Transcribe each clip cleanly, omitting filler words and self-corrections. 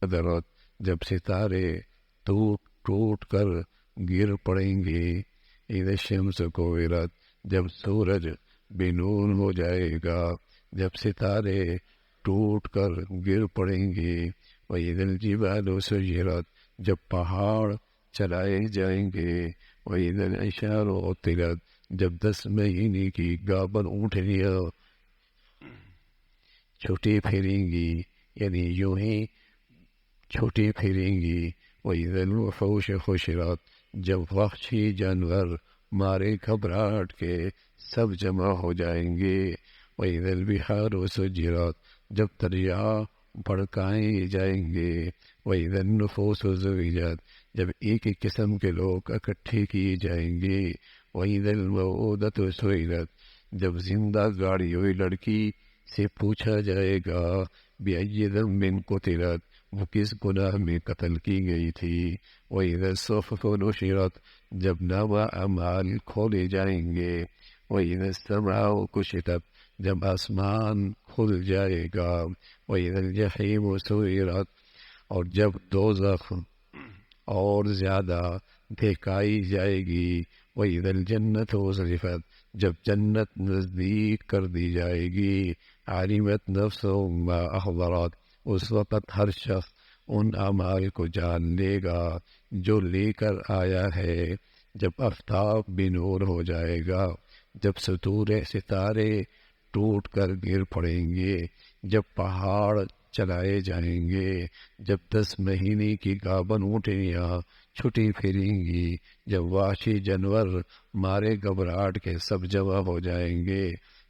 درت جب ستارے ٹوٹ ٹوٹ کر گر پڑیں گے، اذا الشمس کوورت جب سورج بے نور ہو جائے گا، جب ستارے ٹوٹ کر گر پڑیں گے، وَإِذَا الْجِبَالُ سُيِّرَتْ جب پہاڑ چلائے جائیں گے، وَإِذَا الْعِشَارُ عُطِّلَتْ جب 10 مہینے کی گابن اونٹنیاں چھٹی پھیریں گی، یعنی یوں ہی چھٹی پھیریں گی، وَإِذَا الْوُحُوشُ حُشِرَتْ جب وحشی جانور مارے گھبراہٹ کے سب جمع ہو جائیں گے، وَإِذَا الْبِحَارُ سُجِّرَتْ جب دریا بھڑکائے جائیں گے، وَإِذَا النُّفُوسُ زُوِّجَتْ جب ایک ایک قسم کے لوگ اکٹھے کیے جائیں گے، وَإِذَا الْمَوْءُودَةُ سُئِلَتْ جب زندہ گاڑی ہوئی لڑکی سے پوچھا جائے گا، بِأَيِّ ذَنبٍ قُتِلَتْ وہ کس گناہ میں قتل کی گئی تھی، وَإِذَا الصُّحُفُ نُشِرَتْ جب نامہ اعمال کھولے جائیں گے، وَإِذَا السَّمَاءُ كُشِطَتْ جب آسمان کھل جائے گا، وَإِذَا الْجَحِيمُ سُعِّرَتْ اور جب دوزخ اور زیادہ دکھائی جائے گی، وَإِذَا الْجَنَّةُ أُزْلِفَتْ جب جنت نزدیک کر دی جائے گی، عَلِمَتْ نَفْسٌ مَا أَحْضَرَتْ اس وقت ہر شخص ان اعمال کو جان لے گا جو لے کر آیا ہے، جب آفتاب بے نور ہو جائے گا، جب ستارے ٹوٹ کر گر پڑیں گے، جب پہاڑ چلائے جائیں گے، جب 10 مہینے کی گابن اونٹنیاں چھٹی پھریں گی، جب وحشی جانور مارے گھبراہٹ کے سب جمع ہو جائیں گے،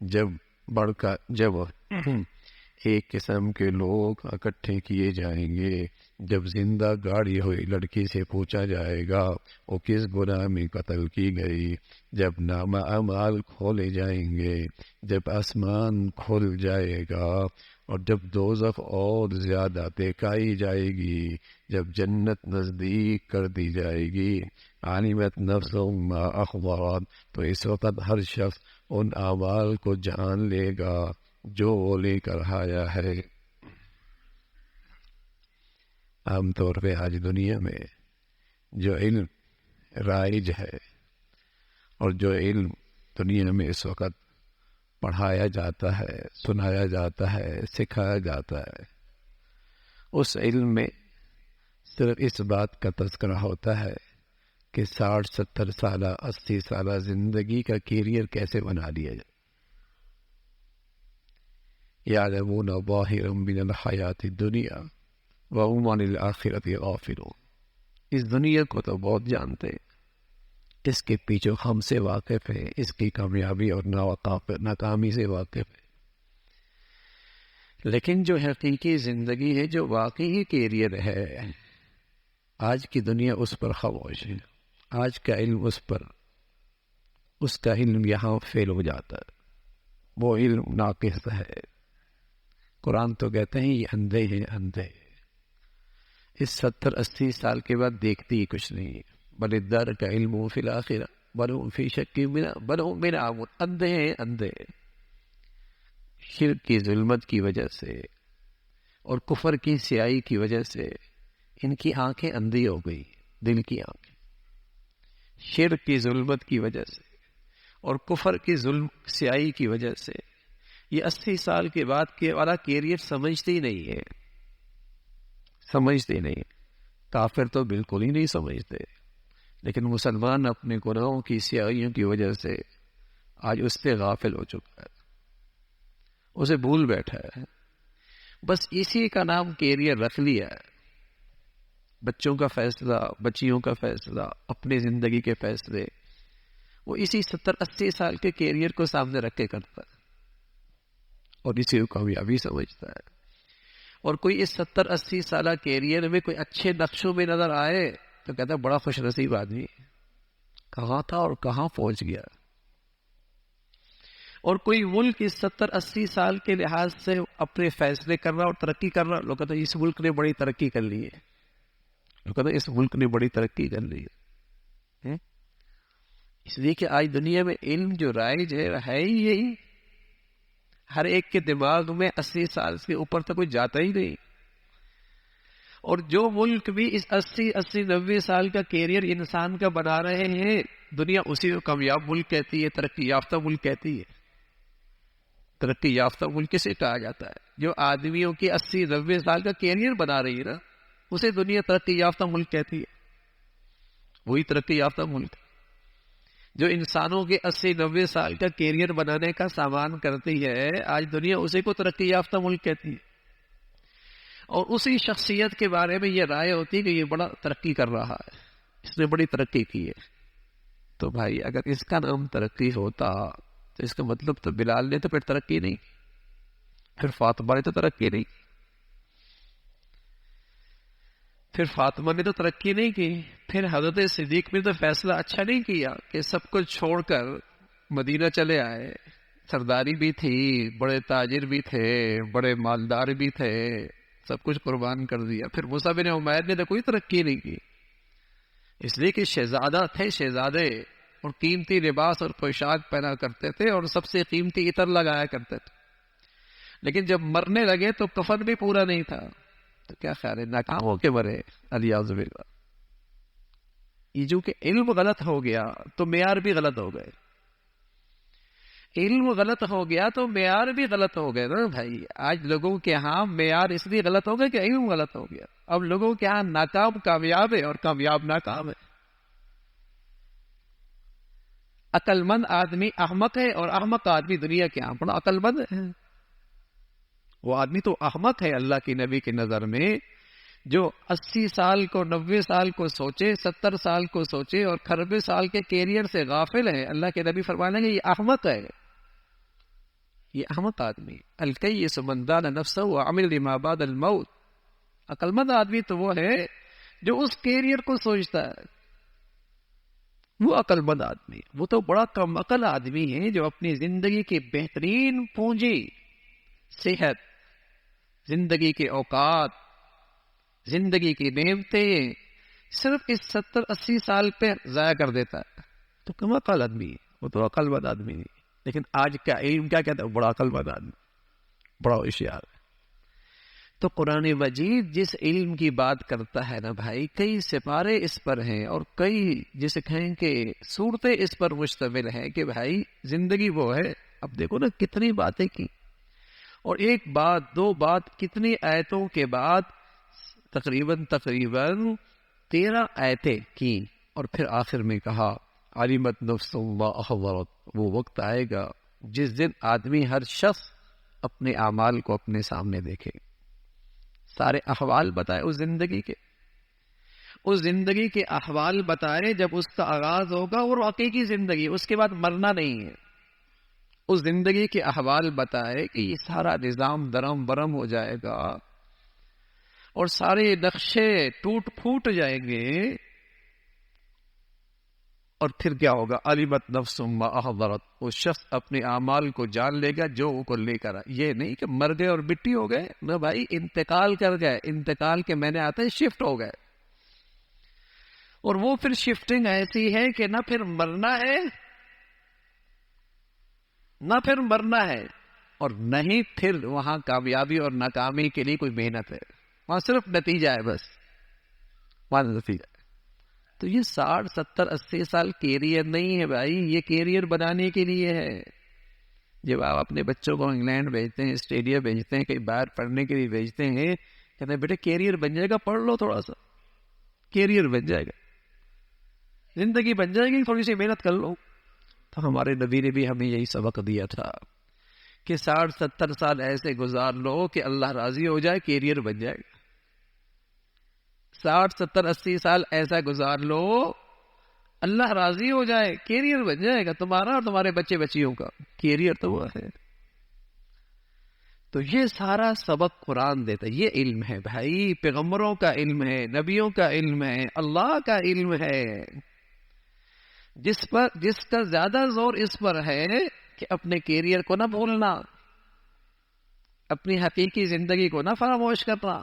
جب ایک قسم کے لوگ اکٹھے کیے جائیں گے، جب زندہ گاڑی ہوئی لڑکی سے پوچھا جائے گا وہ کس گناہ میں قتل کی گئی، جب نامہ اعمال کھولے جائیں گے، جب آسمان کھل جائے گا، اور جب دوزخ اور زیادہ دکھائی جائے گی، جب جنت نزدیک کر دی جائے گی، علمت نفس ما احضرت تو اس وقت ہر شخص ان اعمال کو جان لے گا جو وہ لے کر آیا ہے۔ عام طور پہ آج دنیا میں جو علم رائج ہے اور جو علم دنیا میں اس وقت پڑھایا جاتا ہے، سنایا جاتا ہے، سکھایا جاتا ہے، اس علم میں صرف اس بات کا تذکرہ ہوتا ہے کہ 60 70 سالہ 80 سالہ زندگی کا کیریئر کیسے بنا لیا جائے۔ یعلمون ظاہرا من الحیات الدنیا وهم عن الآخرۃ غافلون اس دنیا کو تو بہت جانتے ہیں، اس کے پیچھے ہم سے واقف ہے، اس کی کامیابی اور ناکامی سے واقف ہے، لیکن جو حقیقی زندگی ہے، جو واقعی کیریئر ہے، آج کی دنیا اس پر خاموش ہے، آج کا علم اس کا علم یہاں فیل ہو جاتا ہے، وہ علم ناقص ہے۔ قرآن تو کہتے ہیں یہ اندھے ہیں، اندھے اس 70 80 سال کے بعد دیکھتی ہی کچھ نہیں، بل الدار کا علم فی الآخرہ بل هم فی شک بل هم من عمون اندھے ہیں، اندھے شرک کی ظلمت کی وجہ سے اور کفر کی سیاہی کی وجہ سے ان کی آنکھیں اندھی ہو گئی، دل کی آنکھیں شرک کی ظلمت کی وجہ سے اور کفر کی سیاہی کی وجہ سے یہ 80 سال کے بعد کے والا کیریئر سمجھتے ہی نہیں ہے، سمجھتے نہیں۔ کافر تو بالکل ہی نہیں سمجھتے، لیکن مسلمان اپنے گناہوں کی سیاہیوں کی وجہ سے آج اس سے غافل ہو چکا ہے، اسے بھول بیٹھا ہے، بس اسی کا نام کیریئر رکھ لیا ہے۔ بچوں کا فیصلہ، بچیوں کا فیصلہ، اپنی زندگی کے فیصلے وہ اسی 70 80 سال کے کیریئر کو سامنے رکھ کے کرتا ہے اور اسی کو کامیابی سمجھتا ہے۔ اور کوئی اس 70 80 سالہ کیریئر میں کوئی اچھے نقشوں میں نظر آئے تو کہتا ہے بڑا خوش نصیب آدمی، کہاں تھا اور کہاں پہنچ گیا۔ اور کوئی ملک اس 70 80 سال کے لحاظ سے اپنے فیصلے کر رہا اور ترقی کر رہا، لوگ کہتے ہیں اس ملک نے بڑی ترقی کر لی ہے، لوگ کہتے ہیں اس ملک نے بڑی ترقی کر لی ہے، اس لیے کہ آج دنیا میں علم جو رائج ہے ہی یہی، ہر ایک کے دماغ میں 80 سال سے اوپر تک کوئی جاتا ہی نہیں، اور جو ملک بھی اس 80-90 سال کا کیریئر انسان کا بنا رہے ہیں، دنیا اسی کو کامیاب ملک کہتی ہے، ترقی یافتہ ملک کہتی ہے۔ ترقی یافتہ ملک کسے کہا جاتا ہے؟ جو آدمیوں کی 80-90 سال کا کیریئر بنا رہی ہے نا، اسے دنیا ترقی یافتہ ملک کہتی ہے۔ وہی ترقی یافتہ ملک جو انسانوں کے 80-90 سال کا کیریئر بنانے کا سامان کرتی ہے، آج دنیا اسی کو ترقی یافتہ ملک کہتی ہے۔ اور اسی شخصیت کے بارے میں یہ رائے ہوتی ہے کہ یہ بڑا ترقی کر رہا ہے، اس نے بڑی ترقی کی ہے۔ تو بھائی اگر اس کا نام ترقی ہوتا تو اس کا مطلب تو بلال نے تو پھر ترقی نہیں، پھر فاطمہ نے تو ترقی نہیں، پھر فاطمہ نے تو ترقی نہیں کی، پھر حضرت صدیق نے تو فیصلہ اچھا نہیں کیا کہ سب کچھ چھوڑ کر مدینہ چلے آئے۔ سرداری بھی تھی، بڑے تاجر بھی تھے، بڑے مالدار بھی تھے، سب کچھ قربان کر دیا۔ پھر مصعب بن عمیر نے تو کوئی ترقی نہیں کی، اس لیے کہ شہزادہ تھے، شہزادے، اور قیمتی لباس اور پوشاک پہنا کرتے تھے اور سب سے قیمتی عطر لگایا کرتے تھے، لیکن جب مرنے لگے تو کفن بھی پورا نہیں تھا۔ تو کیا خیال ہے، ناکام ہو کے مرے، الیاذ باللہ۔ یہ جو کہ علم غلط ہو گیا تو معیار بھی غلط ہو گئے، علم غلط ہو گیا تو معیار بھی غلط ہو گئے نا بھائی۔ آج لوگوں کے ہاں معیار اس لیے غلط ہو گیا کہ علم غلط ہو گیا۔ اب لوگوں کے ہاں ناکام کامیاب ہے اور کامیاب ناکام ہے۔ عقل مند آدمی احمق ہے اور احمق آدمی دنیا کے ہاں بڑا عقل مند ہے۔ وہ آدمی تو احمق ہے اللہ کی نبی کی نظر میں، جو 80 سال کو 90 سال کو سوچے، 70 سال کو سوچے اور 90 سال کے کیریئر سے غافل ہے۔ اللہ کے نبی فرمانے گے یہ احمق ہے، یہ احمق آدمی۔ الکیس من دان نفسہ وعمل لما بعد الموت۔ عقل مند آدمی تو وہ ہے جو اس کیریئر کو سوچتا ہے، وہ عقل مند آدمی۔ وہ تو بڑا کم عقل آدمی ہے جو اپنی زندگی کی بہترین پونجی، صحت، زندگی کے اوقات، زندگی کی نعمتیں صرف اس 70-80 سال پہ ضائع کر دیتا ہے۔ تو کم عقل آدمی ہے، وہ تو عقل مند آدمی نہیں۔ لیکن آج کا علم کیا کہتا ہے؟ بڑا عقل مند آدمی، بڑا ہوشیار ہے۔ تو قرآن مجید جس علم کی بات کرتا ہے نا بھائی، کئی سپارے اس پر ہیں اور کئی جسے کہیں کہ صورتیں اس پر مشتمل ہیں کہ بھائی زندگی وہ ہے۔ اب دیکھو نا کتنی باتیں کی، اور ایک بات دو بات کتنی آیتوں کے بعد تقریباً 13 آیتیں کی، اور پھر آخر میں کہا علمت نفس ما احضرت۔ وہ وقت آئے گا جس دن آدمی، ہر شخص اپنے اعمال کو اپنے سامنے دیکھے، سارے احوال بتائے اس زندگی کے، اس زندگی کے احوال بتائے جب اس کا آغاز ہوگا، اور حقیقی زندگی، اس کے بعد مرنا نہیں ہے۔ اس زندگی کے احوال بتائے کہ یہ سارا نظام درم برم ہو جائے گا اور سارے نقشے ٹوٹ پھوٹ جائیں گے، اور پھر کیا ہوگا؟ علمت نفس ما احضرت۔ وہ شخص اپنے اعمال کو جان لے گا جو وہ کو لے کر آئے۔ یہ نہیں کہ مر گئے اور مٹی ہو گئے، نہ بھائی، انتقال کر گئے۔ انتقال کے میں نے آتے ہیں شفٹ ہو گئے، اور وہ پھر شفٹنگ ایسی ہے کہ نہ پھر مرنا ہے، نہ پھر مرنا ہے، اور نہ ہی پھر وہاں کامیابی اور ناکامی کے لیے کوئی محنت ہے۔ وہاں صرف نتیجہ ہے، بس وہاں نتیجہ ہے۔ تو یہ 60 70 80 سال کیریئر نہیں ہے بھائی، یہ کیریئر بنانے کے لیے ہے۔ جب آپ اپنے بچوں کو انگلینڈ بھیجتے ہیں، آسٹریلیا بھیجتے ہیں، کہیں باہر پڑھنے کے لیے بھیجتے ہیں، کہتے ہیں بیٹے کیریئر بن جائے گا، پڑھ لو تھوڑا سا، کیریئر بن جائے گا، زندگی بن جائے گی، تھوڑی سی محنت کر لو۔ تو ہمارے نبی نے بھی ہمیں یہی سبق دیا تھا کہ 60 70 سال ایسے گزار لو کہ اللہ راضی ہو جائے، کیریئر بن جائے گا۔ 60 70 80 سال ایسا گزار لو، اللہ راضی ہو جائے، کیریئر بن جائے گا تمہارا اور تمہارے بچے بچیوں کا۔ کیریئر تو وہ ہے۔ تو یہ سارا سبق قرآن دیتا ہے، یہ علم ہے بھائی، پیغمبروں کا علم ہے، نبیوں کا علم ہے، اللہ کا علم ہے، جس کا زیادہ زور اس پر ہے کہ اپنے کیریئر کو نہ بھولنا، اپنی حقیقی زندگی کو نہ فراموش کرنا۔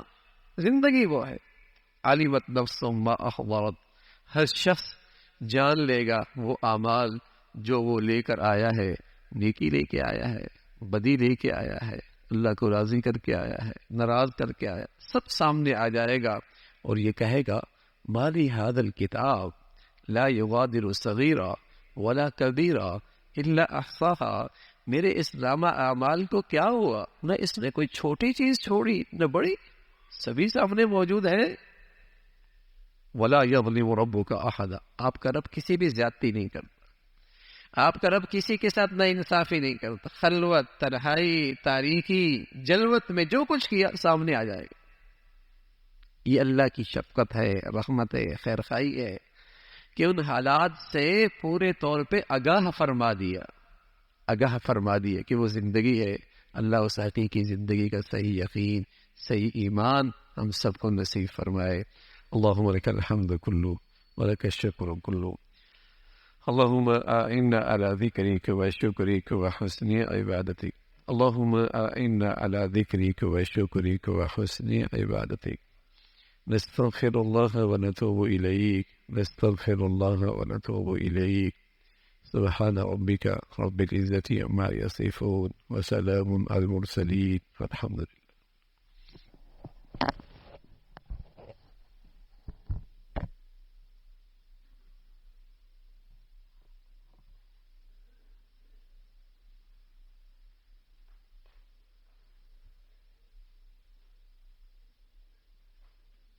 زندگی وہ ہے، علمت نفس ما احضرت۔ ہر شخص جان لے گا وہ اعمال جو وہ لے کر آیا ہے، نیکی لے کے آیا ہے، بدی لے کے آیا ہے، اللہ کو راضی کر کے آیا ہے، ناراض کر کے آیا، سب سامنے آ جائے گا۔ اور یہ کہے گا مالی هذا الكتاب لا يغادر صغیرہ ولا کبیرہ الا احصاها، میرے اس نامہ اعمال کو کیا ہوا؟ نہ اس نے کوئی چھوٹی چیز چھوڑی نہ بڑی، سبھی سامنے موجود ہے۔ ولا یظلم ربک احدا، آپ کا رب کسی بھی زیادتی نہیں کرتا، آپ کا رب کسی کے ساتھ نا انصافی نہیں کرتا۔ خلوت، تنہائی، تاریکی، جلوت میں جو کچھ کیا سامنے آ جائے گا۔ یہ اللہ کی شفقت ہے، رحمت ہے، خیرخواہی ہے کہ ان حالات سے پورے طور پہ آگاہ فرما دیا کہ وہ زندگی ہے۔ اللہ اس حقیقی زندگی کا صحیح یقین، صحیح ایمان ہم سب کو نصیب فرمائے۔ اللہم لک الحمد کلو ولک الشکر کلو، اللہم اعنا علی ذکرک و شکرک و حسن عبادتک، اللہم اعنا علی ذکرک و شکرک و حسن عبادتک، نستغفر اللہ ونتوب الیک، نستغفر اللہ ونتوب الیک، سبحان ربک رب العزة عما یصفون وسلام علی المرسلین والحمد للہ۔